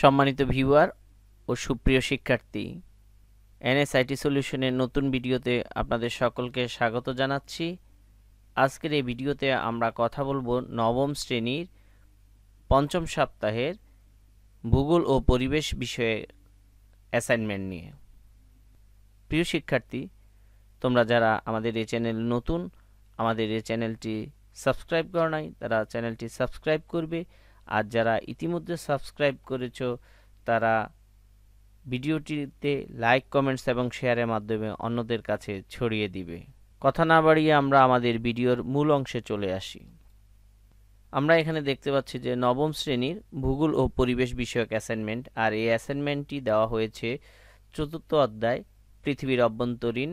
সম্মানিত ভিউয়ার ও সুপ্রিয় শিক্ষার্থী, এনএসআইটি সলিউশনের নতুন ভিডিওতে আপনাদের সকলকে স্বাগত জানাচ্ছি। আজকের এই ভিডিওতে আমরা কথা বলবো নবম শ্রেণীর পঞ্চম সপ্তাহের ভূগোল ও পরিবেশ বিষয়ে অ্যাসাইনমেন্ট নিয়ে। প্রিয় শিক্ষার্থী, তোমরা যারা আমাদের এই চ্যানেল নতুন, আমাদের এই চ্যানেলটি সাবস্ক্রাইব করো নাই, তারা চ্যানেলটি সাবস্ক্রাইব করবে। আর যারা ইতিমধ্যে সাবস্ক্রাইব করেছো তারা ভিডিওটিতে লাইক, কমেন্টস এবং শেয়ারের মাধ্যমে অন্যদের কাছে ছড়িয়ে দিবে। কথা না বাড়িয়ে আমরা আমাদের ভিডিওর মূল অংশে চলে আসি। আমরা এখানে দেখতে পাচ্ছি যে নবম শ্রেণীর ভূগোল ও পরিবেশ বিষয়ক অ্যাসাইনমেন্ট, আর এই অ্যাসাইনমেন্টটি দেওয়া হয়েছে চতুর্থ অধ্যায় পৃথিবীর অভ্যন্তরীণ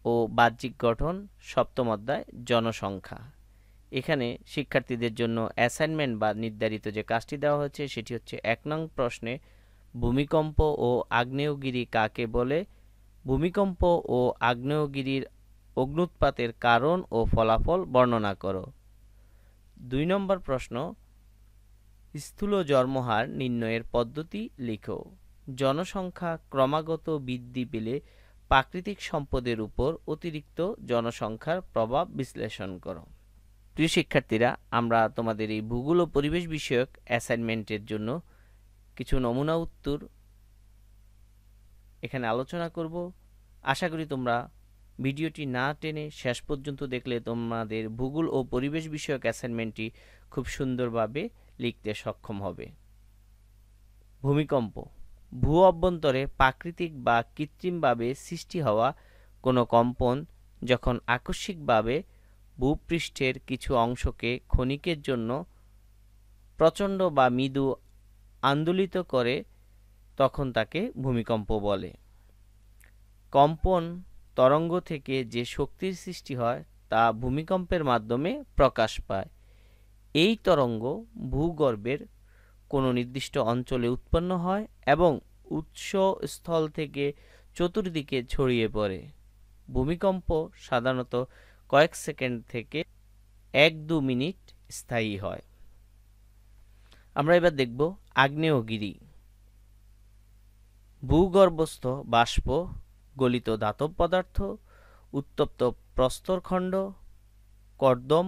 ও বাহ্যিক গঠন, সপ্তম অধ্যায় জনসংখ্যা। এখানে শিক্ষার্থীদের জন্য অ্যাসাইনমেন্ট বা নির্ধারিত যে কাজটি দেওয়া হয়েছে সেটি হচ্ছে ১ নং প্রশ্নে ভূমিকম্প ও আগ্নেয়গিরি কাকে বলে, ভূমিকম্প ও আগ্নেয়গিরির অগ্ন্যুৎপাতের কারণ ও ফলাফল বর্ণনা করো। ২ নম্বর প্রশ্ন স্থূল জন্মহার নির্ণয়ের পদ্ধতি লিখো। জনসংখ্যা ক্রমাগত বৃদ্ধি পেলে প্রাকৃতিক সম্পদের উপর অতিরিক্ত জনসংখ্যার প্রভাব বিশ্লেষণ করো। প্রিয় শিক্ষার্থীরা, আমরা তোমাদের এই ভূগোল ও পরিবেশ বিষয়ক অ্যাসাইনমেন্টের জন্য কিছু নমুনা উত্তর এখানে আলোচনা করব। আশা করি তোমরা ভিডিওটি না টেনে শেষ পর্যন্ত দেখলে তোমাদের ভূগোল ও পরিবেশ বিষয়ক অ্যাসাইনমেন্টটি খুব সুন্দরভাবে লিখতে সক্ষম হবে। ভূমিকম্প ভূ অভ্যন্তরে প্রাকৃতিক বা কৃত্রিমভাবে সৃষ্টি হওয়া কোনো কম্পন যখন আকস্মিকভাবে ভূপৃষ্ঠের কিছু অংশকে ক্ষণিকের জন্য প্রচণ্ড বা মৃদু আন্দোলিত করে তখন তাকে ভূমিকম্প বলে। কম্পন তরঙ্গ থেকে যে শক্তির সৃষ্টি হয় তা ভূমিকম্পের মাধ্যমে প্রকাশ পায়। এই তরঙ্গ ভূগর্ভের কোনো নির্দিষ্ট অঞ্চলে উৎপন্ন হয় এবং উৎসস্থল থেকে চতুর্দিকে ছড়িয়ে পড়ে। ভূমিকম্প সাধারণত কয়েক সেকেন্ড থেকে ১-২ মিনিট স্থায়ী হয়। আমরা এবার দেখব আগ্নেয়গিরি। ভূগর্ভস্থ বাষ্প, গলিত ধাতব পদার্থ, উত্তপ্ত প্রস্তরখণ্ড, কর্দম,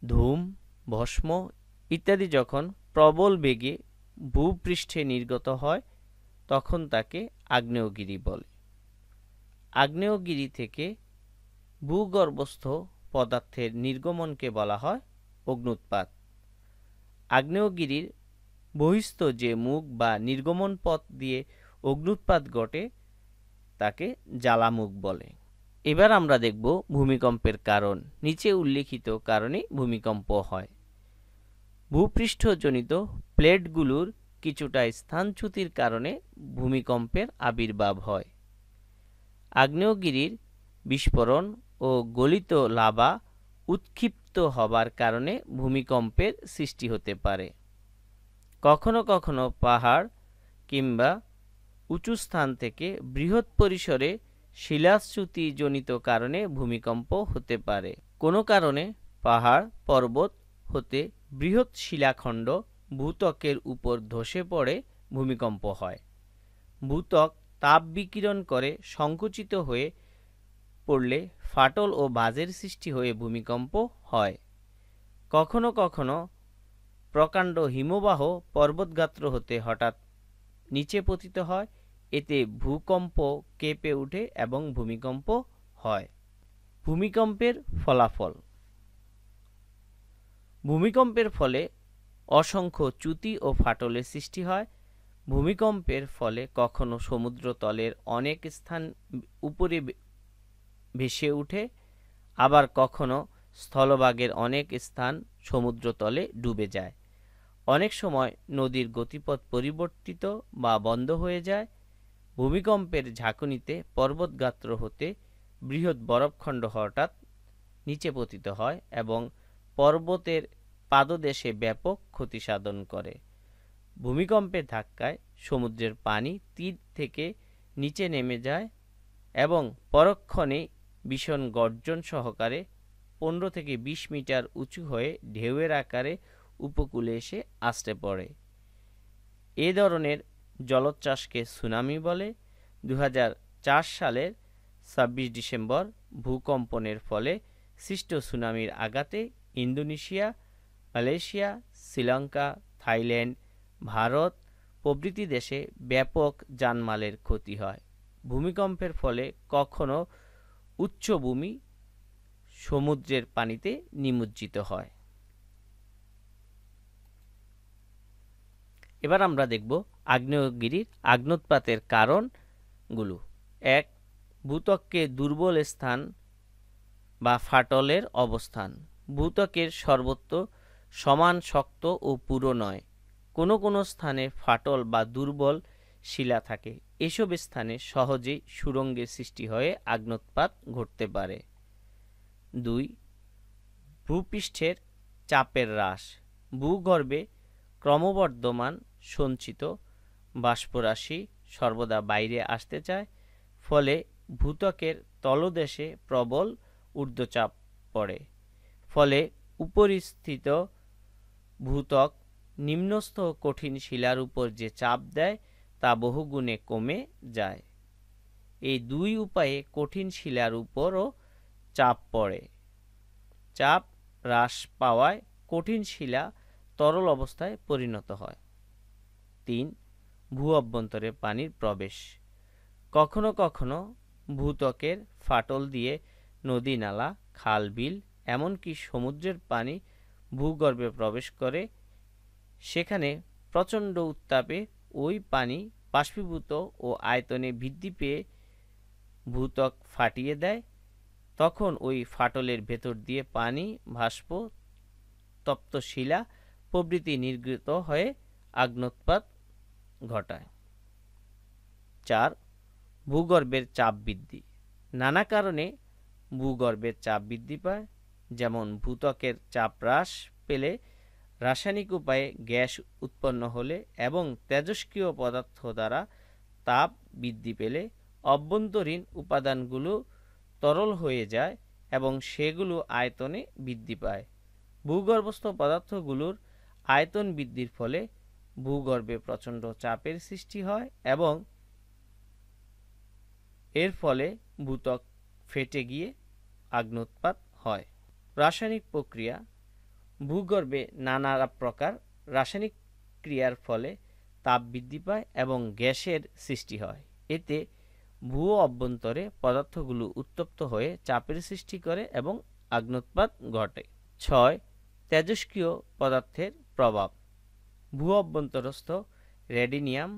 ধূম, ভস্ম ইত্যাদি যখন প্রবল বেগে ভূপৃষ্ঠে নির্গত হয় তখন তাকে আগ্নেয়গিরি বলে। আগ্নেয়গিরি থেকে ভূগর্ভস্থ পদার্থের নির্গমনকে বলা হয় অগ্ন্যুৎপাত। আগ্নেয়গিরির বহিস্থ যে মুখ বা নির্গমন পথ দিয়ে অগ্ন্যুৎপাত ঘটে তাকে জ্বালামুখ বলে। এবার আমরা দেখব ভূমিকম্পের কারণ। নিচে উল্লেখিত কারণে ভূমিকম্প হয়। ভূপৃষ্ঠজনিত প্লেটগুলোর কিছুটা স্থানচ্যুতির কারণে ভূমিকম্পের আবির্ভাব হয়। আগ্নেয়গিরির বিস্ফোরণ ও গলিত লাভা উৎক্ষিপ্ত হবার কারণে ভূমিকম্পের সৃষ্টি হতে পারে। কখনো কখনো পাহাড় কিংবা উঁচু স্থান থেকে বৃহৎ পরিসরে শিলাচ্যুতিজনিত কারণে ভূমিকম্প হতে পারে। কোনো কারণে পাহাড় পর্বত হতে বৃহৎ শিলাখণ্ড ভূত্বকের উপর ধসে পড়ে ভূমিকম্প হয়। ভূত্বক তাপ বিকিরণ করে সংকুচিত হয়ে পড়লে ফাটল ও বাজের সৃষ্টি হয়ে ভূমিকম্প হয়। কখনো কখনো প্রকাণ্ড হিমবাহ পর্বতগাত্র হতে হঠাৎ নিচে পতিত হয়, এতে ভূকম্প কেঁপে ওঠে এবং ভূমিকম্প হয়। ভূমিকম্পের ফলাফল। ভূমিকম্পের ফলে অসংখ্য চ্যুতি ও ফাটলের সৃষ্টি হয়। ভূমিকম্পের ফলে কখনো সমুদ্রতলের অনেক স্থান উপরে ভেসে ওঠে, আবার কখনো স্থলভাগের অনেক স্থান সমুদ্রতলে ডুবে যায়। অনেক সময় নদীর গতিপথ পরিবর্তিত বা বন্ধ হয়ে যায়। ভূমিকম্পের ঝাঁকুনিতে পর্বতগাত্র হতে বৃহৎ বরফখণ্ড হঠাৎ নিচে পতিত হয় এবং পর্বতের পাদদেশে ব্যাপক ক্ষতি সাধন করে। ভূমিকম্পের ধাক্কায় সমুদ্রের পানি তীর থেকে নিচে নেমে যায় এবং পরক্ষণে ভীষণ গর্জন সহকারে ১৫ থেকে ২০ মিটার উঁচু হয়ে ঢেউয়ের আকারে উপকূলে এসে আছড়ে পড়ে। এ ধরনের জলোচ্ছ্বাসকে সুনামি বলে। 2004 সালের 26 ডিসেম্বর ভূকম্পনের ফলে সৃষ্ট সুনামির আঘাতে Indonesia, Malaysia, Sri Lanka, Thailand, Bharat প্রভৃতি দেশে ব্যাপক জানমালের ক্ষতি হয়। ভূমিকম্পের ফলে কখনো উচ্চভূমি সমুদ্রের পানিতে নিমজ্জিত হয়। এবার আমরা দেখব আগ্নেয়গিরির আগ্নোৎপাতের কারণগুলো। 1. ভূত্বকে দুর্বল স্থান বা ফাটলের অবস্থান। ভূত্বকের সর্বত্র সমান শক্ত ও পুরু নয়, কোনো কোনো স্থানে ফাটল বা দুর্বল শিলা থাকে। এসব স্থানে সহজেই সুড়ঙ্গের সৃষ্টি হয়ে আগ্নোৎপাত ঘটতে পারে। 2. ভূপৃষ্ঠের চাপের হ্রাস। ভূগর্ভে ক্রমবর্ধমান সঞ্চিত বাষ্পরাশি সর্বদা বাইরে আসতে চায়, ফলে ভূত্বকের তলদেশে প্রবল ঊর্ধ্বচাপ পড়ে। ফলে উপরিস্থিত ভূত্বক নিম্নস্থ কঠিন শিলার উপর যে চাপ দেয় তা বহুগুণে কমে যায়। এই দুই উপায়ে কঠিন শিলার উপরও চাপ পড়ে। চাপ হ্রাস পাওয়ায় কঠিন শিলা তরল অবস্থায় পরিণত হয়। 3. ভূ অভ্যন্তরে পানির প্রবেশ। কখনো কখনো ভূত্বকের ফাটল দিয়ে নদী, নালা, খাল, বিল এমনকি সমুদ্রের পানি ভূগর্ভে প্রবেশ করে। সেখানে প্রচণ্ড উত্তাপে ওই পানি বাষ্পীভূত ও আয়তনে বৃদ্ধি পেয়ে ভূত্বক ফাটিয়ে দেয়। তখন ওই ফাটলের ভেতর দিয়ে পানি, বাষ্প, তপ্ত শিলা প্রভৃতি নির্গত হয়ে আগ্নোৎপাত ঘটায়। 4. ভূগর্ভের চাপ বৃদ্ধি। নানা কারণে ভূগর্ভের চাপ বৃদ্ধি পায়, যেমন ভূত্বকের চাপ হ্রাস পেলে, রাসায়নিক উপায়ে গ্যাস উৎপন্ন হলে এবং তেজস্ক্রিয় পদার্থ দ্বারা তাপ বৃদ্ধি পেলে অভ্যন্তরীণ উপাদানগুলো তরল হয়ে যায় এবং সেগুলো আয়তনে বৃদ্ধি পায়। ভূগর্ভস্থ পদার্থগুলোর আয়তন বৃদ্ধির ফলে ভূগর্ভে প্রচণ্ড চাপের সৃষ্টি হয় এবং এর ফলে ভূত্বক ফেটে গিয়ে আগ্নোৎপাত হয়। রাসায়নিক প্রক্রিয়া। ভূগর্ভে নানা প্রকার রাসায়নিক ক্রিয়ার ফলে তাপ বৃদ্ধি পায় এবং গ্যাসের সৃষ্টি হয়। এতে ভূ অভ্যন্তরে পদার্থগুলো উত্তপ্ত হয়ে চাপের সৃষ্টি করে এবং আগ্নোৎপাত ঘটে। 6. তেজস্ক্রিয় পদার্থের প্রভাব। ভূ অভ্যন্তরস্থ রেডিনিয়াম,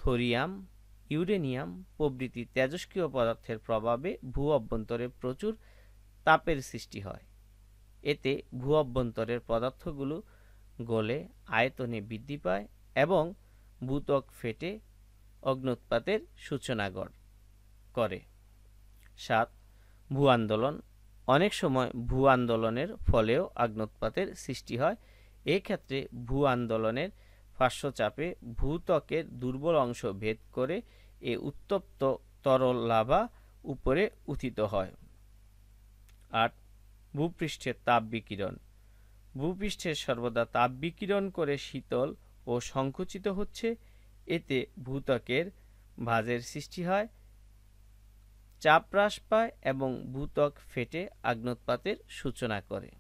থোরিয়াম, ইউরেনিয়াম প্রভৃতি তেজস্ক্রিয় পদার্থের প্রভাবে ভূ অভ্যন্তরে প্রচুর তাপের সৃষ্টি হয়। এতে ভূ অভ্যন্তরের পদার্থগুলো গলে আয়তনে বৃদ্ধি পায় এবং ভূত্বক ফেটে অগ্ন্যুৎপাতের সূচনা করে। 7. ভূ আন্দোলন। অনেক সময় ভূ আন্দোলনের ফলেও আগ্নোৎপাতের সৃষ্টি হয়। এক্ষেত্রে ভূ আন্দোলনের পার্শ্বচাপে ভূত্বকের দুর্বল অংশ ভেদ করে এ উত্তপ্ত তরল লাভা উপরে উত্থিত হয়। 8. ভূপৃষ্ঠের তাপ বিকিরণ। ভূপৃষ্ঠের সর্বদা তাপ বিকিরণ করে শীতল ও সংকুচিত হচ্ছে, এতে ভূত্বকের ভাঁজের সৃষ্টি হয়, চাপ হ্রাস পায় এবং ভূত্বক ফেটে আগ্নোৎপাতের সূচনা করে।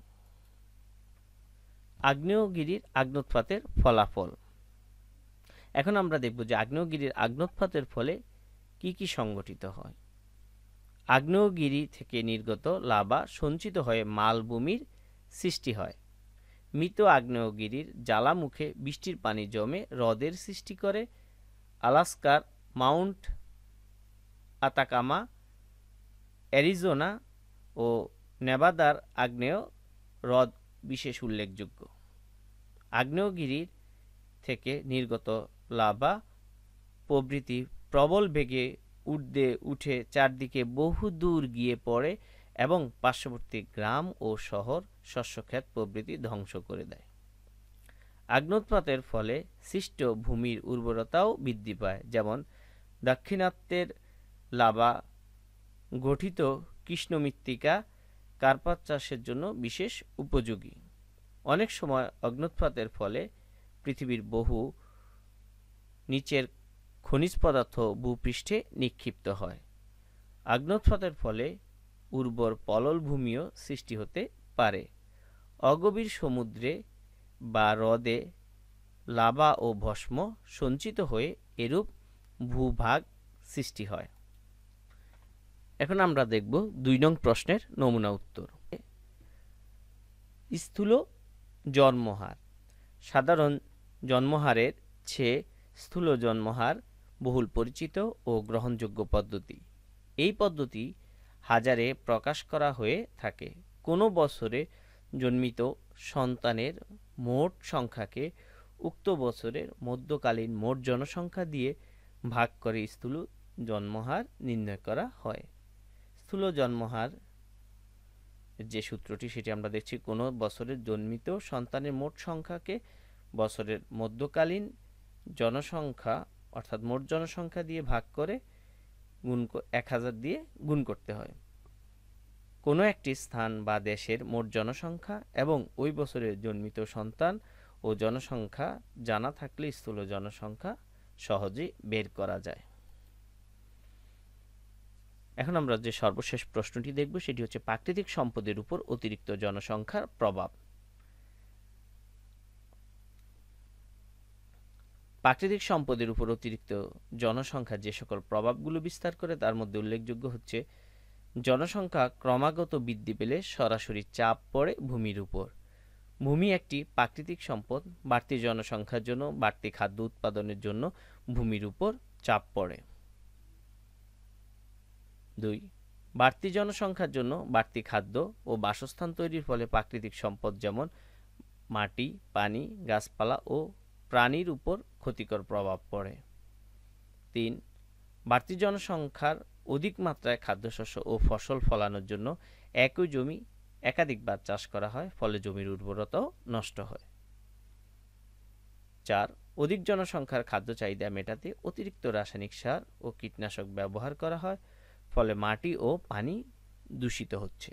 আগ্নেয়গিরির আগ্নোৎপাতের ফলাফল। এখন আমরা দেখব যে আগ্নেয়গিরির আগ্নোৎপাতের ফলে কি কি সংঘটিত হয়। আগ্নেয়গিরি থেকে নির্গত লাভা সঞ্চিত হয়ে মালভূমির সৃষ্টি হয়। মৃত আগ্নেয়গিরির জ্বালামুখে বৃষ্টির পানি জমে হ্রদের সৃষ্টি করে। আলাস্কার মাউন্ট আতাকামা, অ্যারিজোনা ও নেভাদার আগ্নেয় হ্রদ বিশেষ উল্লেখযোগ্য। আগ্নেয়গিরির থেকে নির্গত লাভা প্রভৃতি প্রবল বেগে ঊর্ধ্বে উঠে চারদিকে বহু দূর গিয়ে পড়ে এবং পার্শ্ববর্তী গ্রাম ও শহর, শস্যক্ষেত প্রভৃতি ধ্বংস করে দেয়। আগ্নোৎপাতের ফলে সৃষ্ট ভূমির উর্বরতাও বৃদ্ধি পায়, যেমন দাক্ষিণাত্যের লাভা গঠিত কৃষ্ণ মৃত্তিকা কার্পাস চাষের জন্য বিশেষ উপযোগী। অনেক সময় অগ্ন্যুৎপাতের ফলে পৃথিবীর বহু নিচের খনিজ পদার্থ ভূপৃষ্ঠে নিক্ষিপ্ত হয়। অগ্ন্যুৎপাতের ফলে উর্বর পলল ভূমিও সৃষ্টি হতে পারে। অগভীর সমুদ্রে বা হ্রদে লাভা ও ভস্ম সঞ্চিত হয়ে এরূপ ভূভাগ সৃষ্টি হয়। এখন আমরা দেখব 2 নং প্রশ্নের নমুনা উত্তর। স্থূল জন্মহার। সাধারণ জন্মহারের চেয়ে স্থূল জন্মহার বহুল পরিচিত ও গ্রহণযোগ্য পদ্ধতি। এই পদ্ধতি হাজারে প্রকাশ করা হয়ে থাকে। কোনো বছরে জন্মিত সন্তানের মোট সংখ্যাকে উক্ত বছরের মধ্যকালীন মোট জনসংখ্যা দিয়ে ভাগ করে স্থূল জন্মহার নির্ণয় করা হয়। স্থূল জন্মহার যে সূত্রটি সেটি আমরা দেখছি, কোনো বছরের জন্মিত সন্তানের মোট সংখ্যাকে বছরের মধ্যকালীন জনসংখ্যা অর্থাৎ মোট জনসংখ্যা দিয়ে ভাগ করে 1000 দিয়ে গুণ করতে হয়। কোনো একটি স্থান বা দেশের মোট জনসংখ্যা এবং ওই বছরে জন্মিত সন্তান ও জনসংখ্যা জানা থাকলে স্থূল জনসংখ্যা সহজেই বের করা যায়। এখন আমরা যে সর্বশেষ প্রশ্নটি দেখব সেটি হচ্ছে প্রাকৃতিক সম্পদের উপর অতিরিক্ত জনসংখ্যার প্রভাব। প্রাকৃতিক সম্পদের উপর অতিরিক্ত জনসংখ্যা যে সকল প্রভাবগুলো বিস্তার করে তার মধ্যে উল্লেখযোগ্য হচ্ছে, জনসংখ্যা ক্রমাগত বৃদ্ধি পেলে সরাসরি চাপ পড়ে ভূমির উপর। ভূমি একটি প্রাকৃতিক সম্পদ। বাড়তি জনসংখ্যার জন্য বাড়তি খাদ্য উৎপাদনের জন্য ভূমির উপর চাপ পড়ে। 2. বাড়তি জনসংখ্যার জন্য বাড়তি খাদ্য ও বাসস্থান তৈরির ফলে প্রাকৃতিক সম্পদ যেমন মাটি, পানি, গাছপালা ও প্রাণীর উপর ক্ষতিকর প্রভাব পড়ে। 3. বাড়তি জনসংখ্যার অধিক মাত্রায় খাদ্যশস্য ও ফসল ফলানোর জন্য একই জমি একাধিকবার চাষ করা হয়, ফলে জমির উর্বরতাও নষ্ট হয়। 4. অধিক জনসংখ্যার খাদ্য চাহিদা মেটাতে অতিরিক্ত রাসায়নিক সার ও কীটনাশক ব্যবহার করা হয়, ফলে মাটি ও পানি দূষিত হচ্ছে।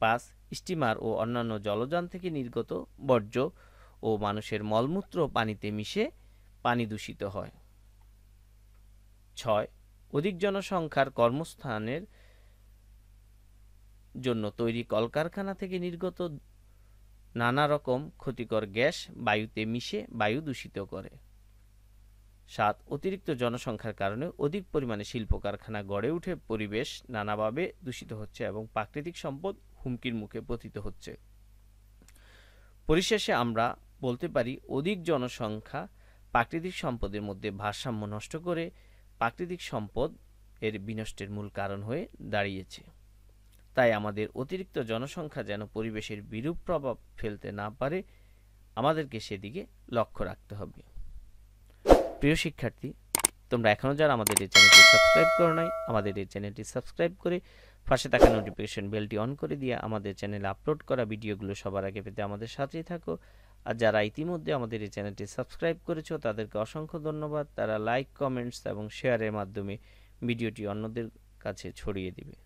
5. স্টিমার ও অন্যান্য জলযান থেকে নির্গত বর্জ্য ও মানুষের মলমূত্র পানিতে মিশে পানি দূষিত হয়। 6. অধিক জনসংখ্যার কর্মস্থানের জন্য তৈরি কলকারখানা থেকে নির্গত নানা রকম ক্ষতিকর গ্যাস বায়ুতে মিশে বায়ু দূষিত করে। 7. অতিরিক্ত জনসংখ্যার কারণে অধিক পরিমাণে শিল্প কারখানা গড়ে উঠে পরিবেশ নানাভাবে দূষিত হচ্ছে এবং প্রাকৃতিক সম্পদ হুমকির মুখে পতিত হচ্ছে। পরিশেষে আমরা বলতে পারি, অধিক জনসংখ্যা প্রাকৃতিক সম্পদের মধ্যে ভারসাম্য নষ্ট করে প্রাকৃতিক সম্পদ এর বিনষ্টের মূল কারণ হয়ে দাঁড়িয়েছে। তাই আমাদের অতিরিক্ত জনসংখ্যা যেন পরিবেশের বিরূপ প্রভাব ফেলতে না পারে, আমাদেরকে সেদিকে লক্ষ্য রাখতে হবে। প্রিয় শিক্ষার্থী, তোমরা এখনও যারা আমাদের এই চ্যানেলটি সাবস্ক্রাইব করো নাই, আমাদের এই চ্যানেলটি সাবস্ক্রাইব করে পাশে থাকা নোটিফিকেশন বেলটি অন করে দিয়ে আমাদের চ্যানেলে আপলোড করা ভিডিওগুলো সবার আগে পেতে আমাদের সাথেই থাকো। আর যারা ইতিমধ্যে আমাদের এই চ্যানেলটি সাবস্ক্রাইব করেছো তাদেরকে অসংখ্য ধন্যবাদ। তারা লাইক, কমেন্টস এবং শেয়ারের মাধ্যমে ভিডিওটি অন্যদের কাছে ছড়িয়ে দিবে।